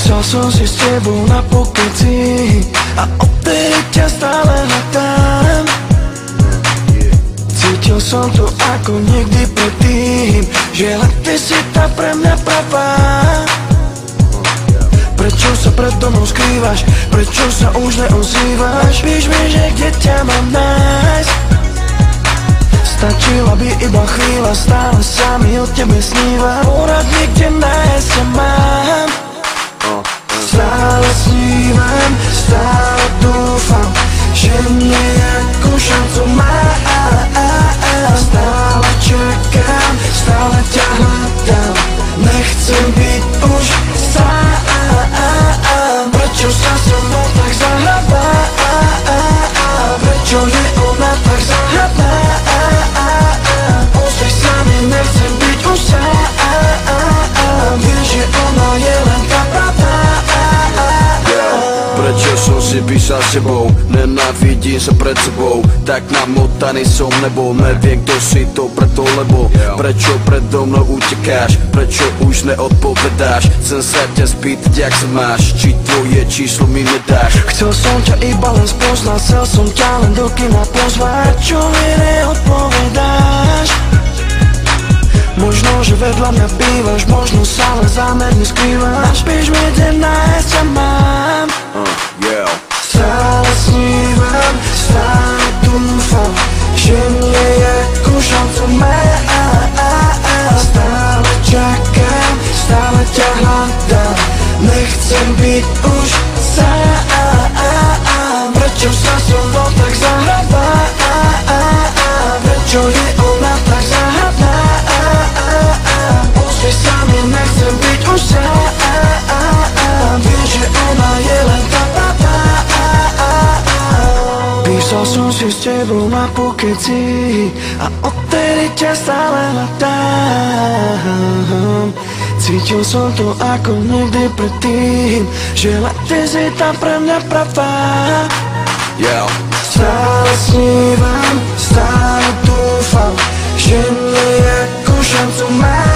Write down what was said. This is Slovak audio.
Písal som si s tebou na pokeci a odtedy ťa stále hľadám. Cítil som to ako nikdy predtým, že len ty si tá pre mňa pravá. Prečo sa predo mnou skrývaš? Prečo sa už neozývaš? Píš mi, že kde ťa mám nájsť? Stačila by iba chvíľa, stále sa mi o tebe sníva. Poradni, kde nájsť ťa mám. Stále snívam, stále dúfam, že nejakú šancu mám. Stále čakám, stále ťa hľadám, nechcem byť už sám. Prečo sa so mnou tak zahrabá? Prečo je ona tak záhadná? Ozri sa mi, nechcem byť už sám. Vieš, že ona je len tá pravá. Prečo som si písal s tebou? Nenávidím sa pred sebou, tak namotaný som nebol. Neviem, kto si to preto, lebo prečo predo mnou utekáš? Prečo už neodpovedáš? Chcem sa ťa spýtať, jak sa máš, či tvoje číslo mi nedáš. Chcel som ťa iba len spoznať, chcel som ťa len do kina pozvať. Čo mi neodpovedáš? Možno, že vedľa mňa bývaš, možno sa len zámerne skrývaš. Píš mi, kde nájsť ťa mám. Stále snívam, stále dúfam, že nejakú šancu mám. Stále čakám, stále ťa hľadám, nechcem byť už sám. Prečo sa so mnou tak zahrabá? Prečo je ona tak záhadná? Ozri sa mi, nechcem byť už sám. Vieš, že ona je len tá pravá. Písal som si s tebou na pokeci a odtedy ťa stále hľadám. Cítil som to ako nikdy predtým, že len ty si tam pre mňa pravá. Stále snívam, stále dúfam, že nejakú šancu mám.